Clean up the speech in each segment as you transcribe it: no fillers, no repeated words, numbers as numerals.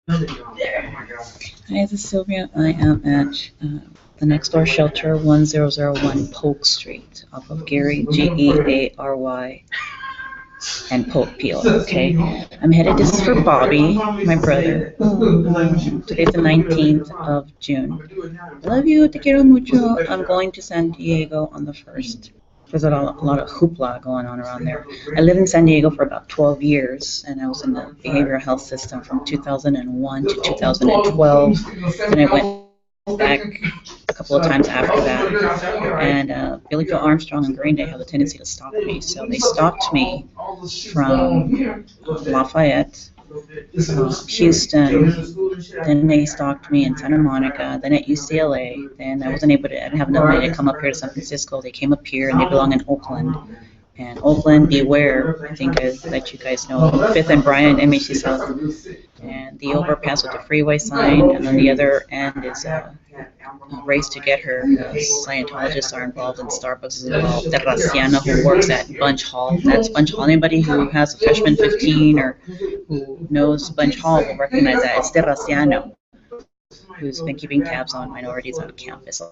Hi, this is Sylvia. I am at the next door shelter, 1001 Polk Street, off of Gary, Geary, and Polk Peel. Okay, I'm headed. This is for Bobby, my brother. Today's the 19th of June. I love you, te quiero mucho. I'm going to San Diego on the 1st. There's a lot of hoopla going on around there. I lived in San Diego for about 12 years, and I was in the behavioral health system from 2001 to 2012. And I went back a couple of times after that. And Billie Armstrong and Green Day have a tendency to stalk me. So they stalked me from Lafayette, Houston, then they stalked me in Santa Monica, then at UCLA, then I didn't have enough money to come up here to San Francisco. They came up here and they belong in Oakland. And Oakland, beware, I think I let you guys know, 5th and Bryant, MHC South. And the overpass with the freeway sign, and on the other end is a race to get her. Scientologists are involved in Starbucks as well. Terraciana, who works at Bunch Hall. That's Bunch Hall. Anybody who has a freshman 15 or who knows Bunch Hall will recognize that. It's Terraciano, who's been keeping tabs on minorities on campus.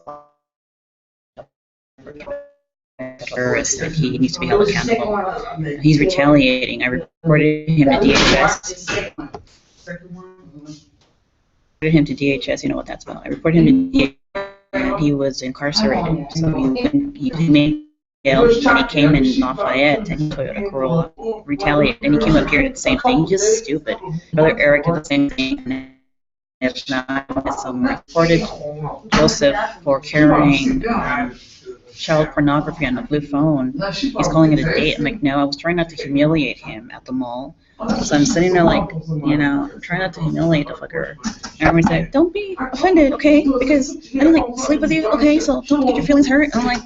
Terrorist, and he needs to be held accountable. He's retaliating. I reported him to DHS. You know what that's about. I reported him to DHS, and he was incarcerated. So he made jail, and he came in Lafayette, and he Toyota Corolla, retaliated, and he came up here and did the same thing. He's just stupid. Brother Eric did the same thing, and if not, some reported Joseph for carrying child pornography on the blue phone. He's calling it a date. I'm like, no, I was trying not to humiliate him at the mall. So I'm sitting there like, I'm trying not to humiliate the fucker. And everybody's like, don't be offended, okay? Because I didn't like sleep with you, okay? So don't get your feelings hurt. And I'm like,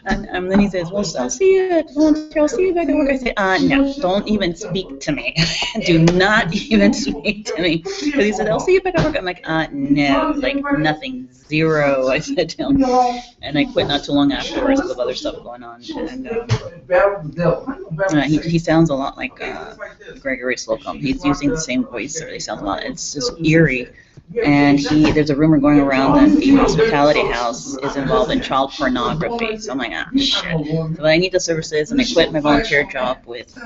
and then he says, well, I'll see you back at work. I say, no, don't even speak to me. Do not even speak to me. Because he said, I'll see you back at work. I'm like, no, like nothing, zero, I said to him. And I quit not too long afterwards because of other stuff going on. And he sounds a lot like Gregory Slocum. He's using the same voice, or he sounds a lot. It's just eerie. And there's a rumor going around that the hospitality house is involved in child pornography. So I'm like, shit. So I need the services, and I quit my volunteer job with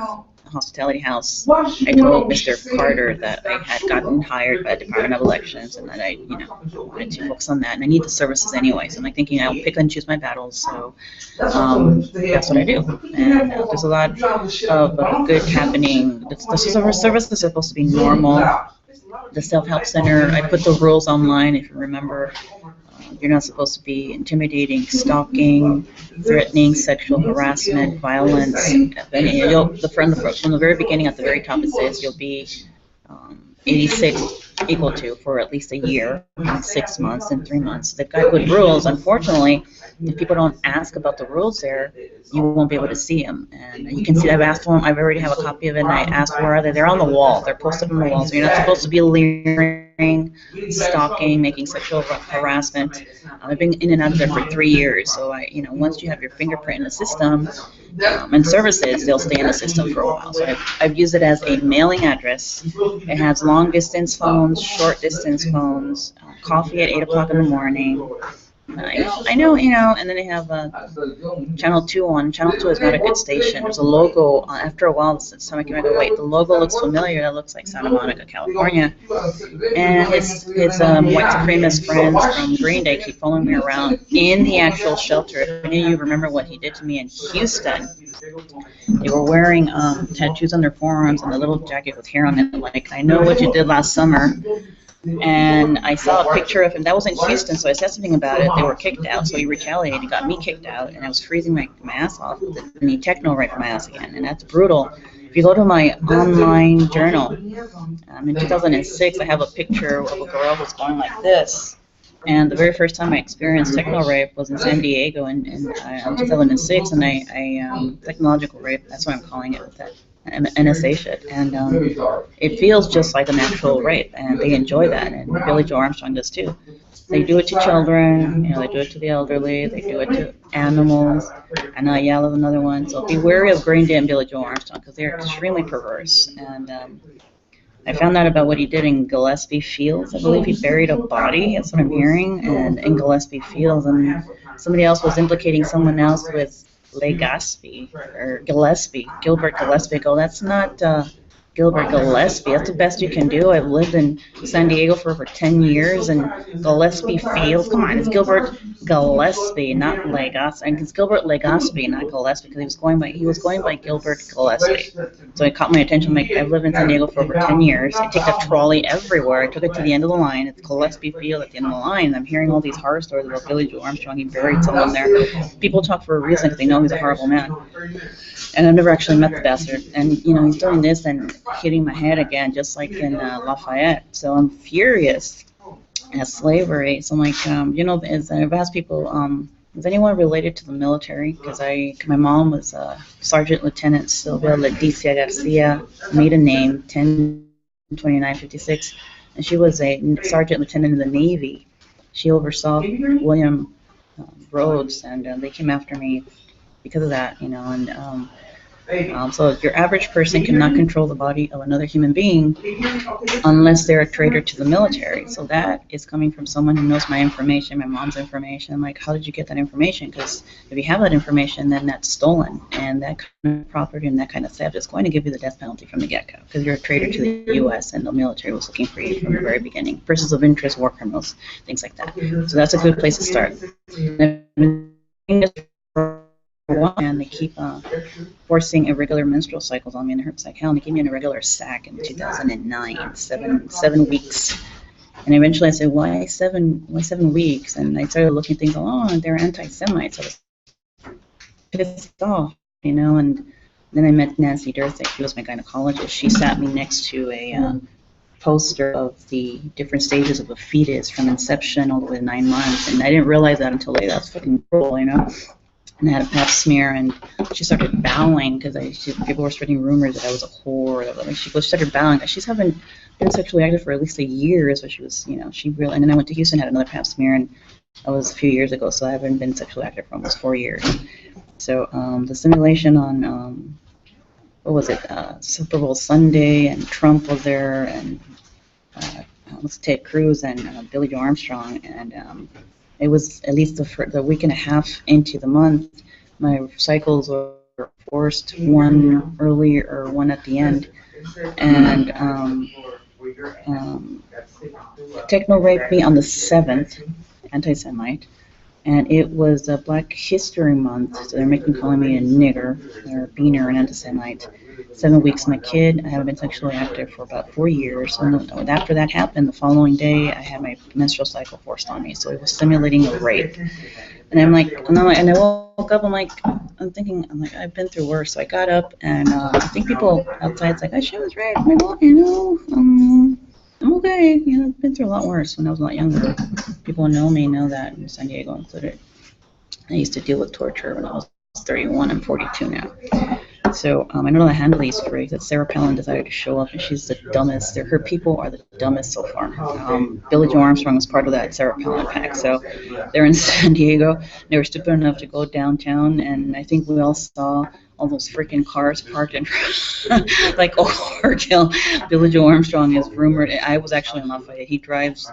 hospitality house. I told Mr. Carter that I had gotten hired by the Department of Elections, and that I, wanted to focus on that. And I need the services anyway. So I'm like thinking I'll pick and choose my battles. So that's what I do. And there's a lot of good happening. The services are supposed to be normal. The self-help center, I put the rules online, if you remember. You're not supposed to be intimidating, stalking, threatening, sexual harassment, violence. From the very beginning, at the very top, it says you'll be 86 equal to for at least a year, 6 months, and 3 months. They've got good rules. Unfortunately, if people don't ask about the rules there, you won't be able to see them. And you can see I've asked for them. I already have a copy of it, and I asked where are they. They're on the wall. They're posted on the wall. So you're not supposed to be leering, stalking, making sexual harassment. I've been in and out of there for 3 years. So once you have your fingerprint in the system and services, they'll stay in the system for a while. So I've used it as a mailing address. It has long distance phones, short distance phones, coffee at 8 o'clock in the morning. I know, and then they have Channel 2 on. Channel 2 is not a good station. There's a logo. After a while, someone came and go, wait, the logo looks familiar. That looks like Santa Monica, California. And his white supremacist friends from Green Day keep following me around in the actual shelter. If any of you remember what he did to me in Houston, they were wearing tattoos on their forearms and a little jacket with hair on it. Like, I know what you did last summer. And I saw a picture of him. That was in Houston, so I said something about it. They were kicked out, so he retaliated. He got me kicked out, and I was freezing my ass off. And he techno-raped my ass again, and that's brutal. If you go to my online journal, in 2006, I have a picture of a girl who's going like this. And the very first time I experienced techno-rape was in San Diego in 2006, and technological rape, that's what I'm calling it, with that NSA shit, and it feels just like an actual rape, and they enjoy that, and Billie Joe Armstrong does too. They do it to children, they do it to the elderly, they do it to animals, and Ayala is another one. So be wary of Green Day and Billie Joe Armstrong because they're extremely perverse. And I found out about what he did in Gillespie Fields. I believe he buried a body. That's what I'm hearing, and in Gillespie Fields, and somebody else was implicating someone else with Legaspi or Gillespie, Gilbert Gillespie. Go, that's not Gilbert Gillespie. That's the best you can do. I've lived in San Diego for over 10 years, and Gillespie Fields. Come on, it's Gilbert Gillespie, not Legaspi. And it's Gilbert Legaspi, not Gillespie, because he was going by Gilbert Gillespie. So it caught my attention. Like, I've lived in San Diego for over 10 years. I take the trolley everywhere. I took it to the end of the line. It's Gillespie Field at the end of the line. And I'm hearing all these horror stories about Billie Joe Armstrong. He buried someone there. People talk for a reason because they know he's a horrible man. And I've never actually met the bastard. And, he's doing this and hitting my head again, just like in Lafayette. So I'm furious at slavery. So I'm like, I've asked people, is anyone related to the military? Because my mom was Sergeant Lieutenant Sylvia Lydia Garcia, maiden name 10/29/56, and she was a Sergeant Lieutenant in the Navy. She oversaw William Rhodes, and they came after me because of that, so your average person cannot control the body of another human being unless they're a traitor to the military. So that is coming from someone who knows my information, my mom's information. I'm like, how did you get that information? Because if you have that information, then that's stolen. And that kind of property and that kind of theft is going to give you the death penalty from the get-go, because you're a traitor to the U.S. and the military was looking for you from the very beginning. Persons of interest, war criminals, things like that. So that's a good place to start. And they keep forcing irregular menstrual cycles on me, and it hurts like hell. And they gave me an irregular sac in 2009, seven weeks. And eventually I said, why seven weeks? And I started looking at things, and they're anti-Semites. I was pissed off, and then I met Nancy Durthik. She was my gynecologist. She sat me next to a poster of the different stages of a fetus from inception all the way to 9 months. And I didn't realize that until later. That's fucking cruel, And I had a pap smear, and she started bowing because people were spreading rumors that I was a whore. She started bowing. She's been sexually active for at least a year, so she was, she really. And then I went to Houston, had another pap smear, and that was a few years ago. So I haven't been sexually active for almost 4 years. So the simulation on what was it? Super Bowl Sunday, and Trump was there, and Ted Cruz and Billie Joe Armstrong, and it was at least the week and a half into the month, my cycles were forced, one early or one at the end. And Techno raped me on the 7th, anti-Semite, and it was a Black History Month, so they're calling me a nigger, or a beaner, an anti-Semite. 7 weeks, my kid. I haven't been sexually active for about 4 years. And after that happened, the following day, I had my menstrual cycle forced on me. So it was simulating a rape. And I'm like, and I woke up, I'm thinking, I've been through worse. So I got up, and I think people outside's like, she was raped. I'm like, well, I'm okay. I've been through a lot worse when I was a lot younger. People know me, know that, in San Diego included. I used to deal with torture when I was 31. I'm 42 now. So I know how to handle these freaks. That Sarah Palin decided to show up, and she's the dumbest. Her people are the dumbest so far. Billie Joe Armstrong was part of that Sarah Palin pack. So they're in San Diego. They were stupid enough to go downtown, and I think we all saw all those freaking cars parked in like overkill. Billie Joe Armstrong is rumored. I was actually in Lafayette. He drives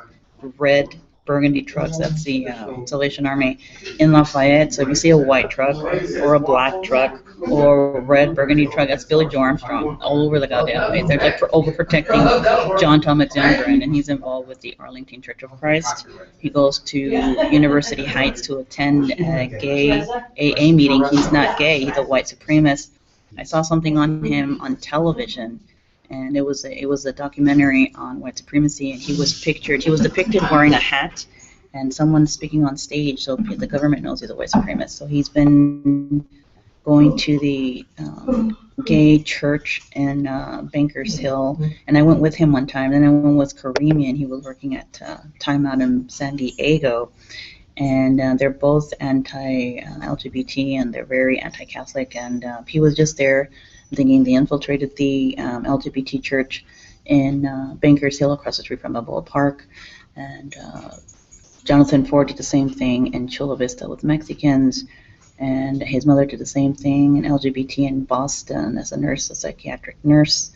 red burgundy trucks. That's the Salvation Army in Lafayette. So if you see a white truck or a black truck or a red burgundy truck, that's Billie Joe Armstrong all over the goddamn place. They're like for overprotecting John Thomas Younger, and he's involved with the Arlington Church of Christ. He goes to University Heights to attend a gay AA meeting. He's not gay. He's a white supremacist. I saw something on him on television, and it was a documentary on white supremacy, and he was depicted wearing a hat, and someone speaking on stage, so the government knows he's a white supremacist. So he's been going to the gay church in Bankers Hill, and I went with him one time. Then I went with Karimi, and he was working at Time Out in San Diego, and they're both anti-LGBT, and they're very anti-Catholic, and he was just there thinking they infiltrated the LGBT church in Bankers Hill across the street from Balboa Park. And Jonathan Ford did the same thing in Chula Vista with Mexicans. And his mother did the same thing in LGBT in Boston as a nurse, a psychiatric nurse.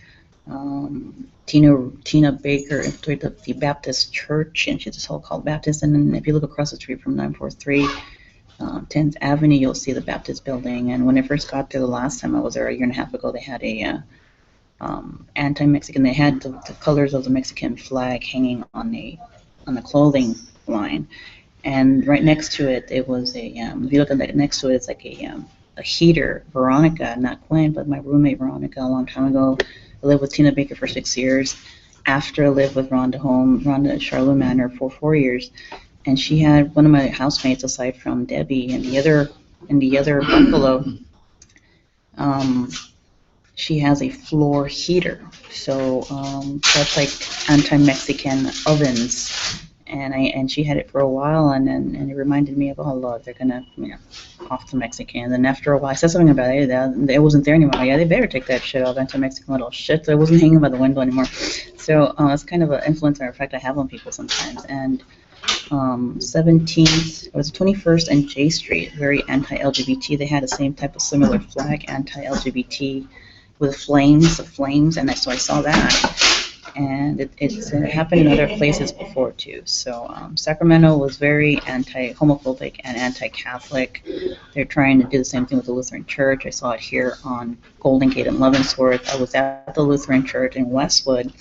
Tina Baker infiltrated the Baptist church, and she's a so-called Baptist. And then if you look across the street from 943 10th Avenue, you'll see the Baptist building. And when I first got there the last time I was there a year and a half ago, they had a anti-Mexican. They had the colors of the Mexican flag hanging on the clothing line. And right next to it, it was a, if you look at that next to it, it's like a heater. Veronica, not Gwen, but my roommate Veronica a long time ago. I lived with Tina Baker for 6 years. After I lived with Rhonda at Charlotte Manor for 4 years. And she had one of my housemates, aside from Debbie, and the other bungalow, she has a floor heater. So that's like anti-Mexican ovens. And she had it for a while, and it reminded me of, oh Lord, they're gonna, off the Mexicans. And after a while, I said something about it. It wasn't there anymore. Yeah, they better take that shit off, anti-Mexican little shit. It wasn't hanging by the window anymore. So it's kind of an influence or effect I have on people sometimes. And 17th, it was 21st and J Street, very anti-LGBT. They had the same type of similar flag, anti-LGBT, with flames, and so I saw that. And it happened in other places before too. So Sacramento was very anti-homophobic and anti-Catholic. They're trying to do the same thing with the Lutheran Church. I saw it here on Golden Gate and Leavenworth. I was at the Lutheran Church in Westwood,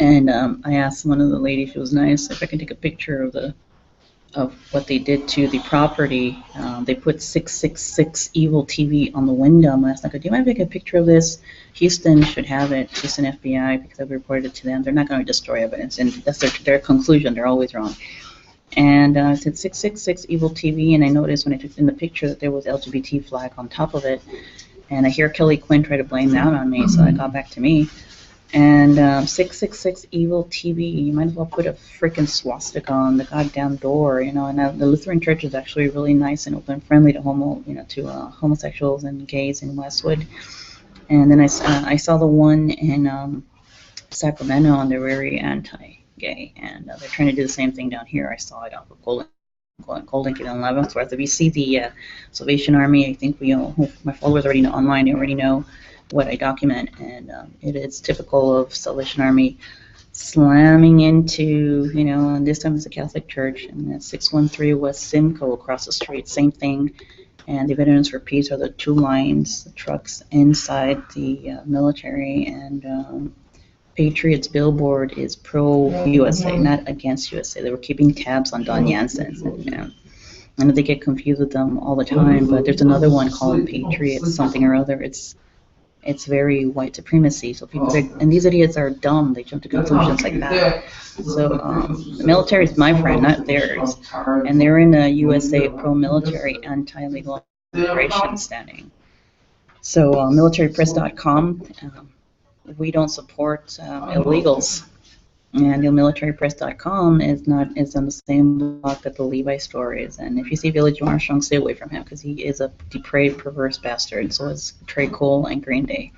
and I asked one of the ladies, she was nice, if I could take a picture of what they did to the property. They put 666 Evil TV on the window. I'm asking, do you mind if I take a picture of this? Houston should have it, Houston FBI, because I've reported it to them. They're not going to destroy evidence, and that's their conclusion. They're always wrong. And I said 666 Evil TV, and I noticed when I took in the picture that there was LGBT flag on top of it. And I hear Kelly Quinn try to blame that on me, so that got back to me. And 666 Evil TV, you might as well put a freaking swastika on the goddamn door, And the Lutheran Church is actually really nice and open, friendly to homosexuals and gays in Westwood. And then I saw the one in Sacramento, and they're very anti-gay, and they're trying to do the same thing down here. I saw it off of Golden Gate and Leavenworth. If you see the Salvation Army, I think my followers already know online. They already know what I document, and it's typical of Salvation Army slamming into, and this time it's a Catholic church, and that's 613 West Simcoe across the street, same thing. And the Veterans for Peace are the two lines, the trucks inside the military, and Patriots billboard is pro-USA, not against USA. They were keeping tabs on Don Jansen. And, I know they get confused with them all the time, but there's another one called Patriots something or other. It's very white supremacy. So and these idiots are dumb. They jump to conclusions like that. So the military is my friend, not theirs. And they're in a USA pro-military, anti-illegal immigration standing. So militarypress.com, we don't support illegals. And militarypress.com is on the same block that the Levi store is. And if you see Village Armstrong, stay away from him, because he is a depraved, perverse bastard. So is Trey Cole and Green Day.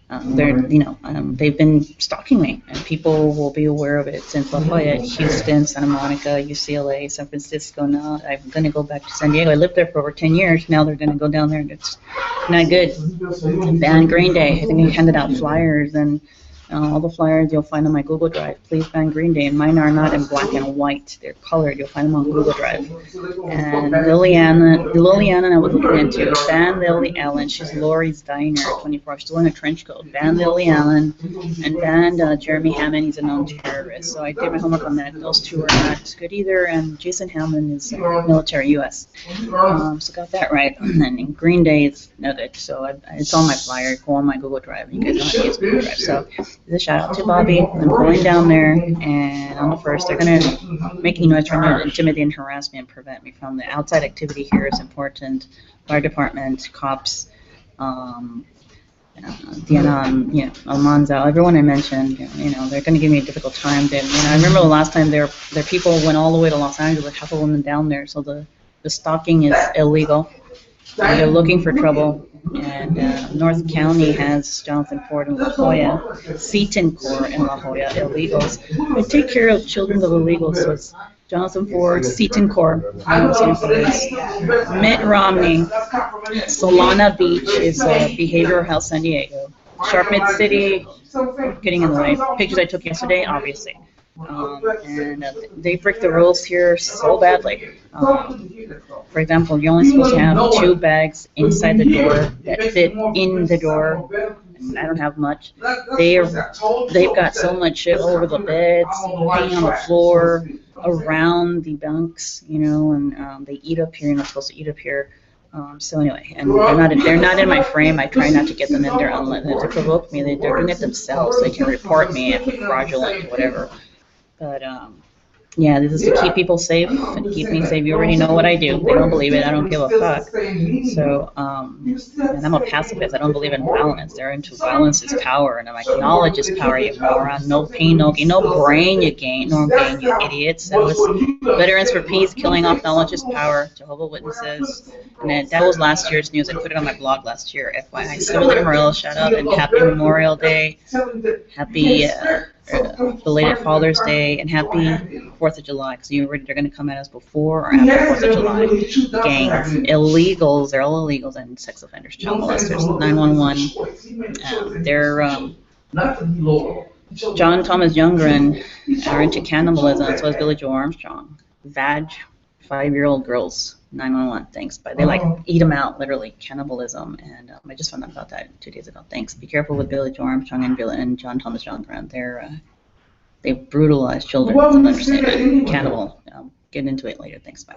They've been stalking me, and people will be aware of it since Lafayette, Houston, Santa Monica, UCLA, San Francisco. Now I'm going to go back to San Diego. I lived there for over 10 years. Now they're going to go down there, and it's not good. Ban Green Day. I think they handed out flyers, and all the flyers you'll find on my Google Drive. Please ban Green Day. And mine are not in black and white. They're colored. You'll find them on Google Drive. And Liliana, I was looking into. Ban Lily Allen. She's Lori's Diner, 24. She's still in a trench coat. Ban Lily Allen. And ban Jeremy Hammond. He's a known terrorist. So I did my homework on that. Those two are not good either. And Jason Hammond is military U.S. So got that right. And then Green Day is no good. So it's on my flyer. Go on my Google Drive. You guys know how to use Google Drive. So a shout out to Bobby. I'm going down there, and on the 1st, they're going to make noise, trying to intimidate and harass me and prevent me from the outside activity here is important. Fire department, cops, Almanza, everyone I mentioned, they're going to give me a difficult time. I remember the last time their people went all the way to Los Angeles, half of them down there, so the stalking is illegal. They're looking for trouble. And North County has Johnson Court in La Jolla, Seton Court in La Jolla, illegals. We take care of children of illegals, so it's Johnson Ford, Seton Court, Mitt Romney, Solana Beach is Behavioral Health San Diego, Sharp City, getting in the way. Pictures I took yesterday, obviously. And they break the rules here so badly. For example, you're only supposed to have 2 bags inside the door that fit in the door. And I don't have much. They've got so much shit all over the beds, hanging on the floor, around the bunks, you know, and they eat up here. You're not supposed to eat up here. So anyway, and they're not in my frame. I try not to get them in there unless they provoke me. They're doing it themselves. They can report me if it's fraudulent or whatever. But yeah, this is to keep people safe and keep me safe. You already know what I do. They don't believe it. I don't give a fuck. So, and I'm a pacifist. I don't believe in violence. They're into violence is power, and I'm like, knowledge is power, you moron. No pain, no gain. No brain you gain, no gain, you idiots. That was Veterans for Peace, killing off knowledge is power. Jehovah's Witnesses. And then that was last year's news. I put it on my blog last year. FYI, Sylvia Morelos, shout out, and happy Memorial Day. Happy belated Father's Day, and happy 4th of July, because they're going to come at us before or after 4th of July. Gangs, illegals, they're all illegals, and sex offenders, child molesters. 911, they're John Thomas Youngren are into cannibalism, so is Billie Joe Armstrong. Vag 5-year-old girls, 911, thanks. But they like eat them out, literally, cannibalism. And I just found out about that 2 days ago. Thanks. Be careful with Billie Joe Armstrong and John Thomas Youngren. They brutalize children. That's an understatement. Cannibal. Get into it later. Thanks. Bye.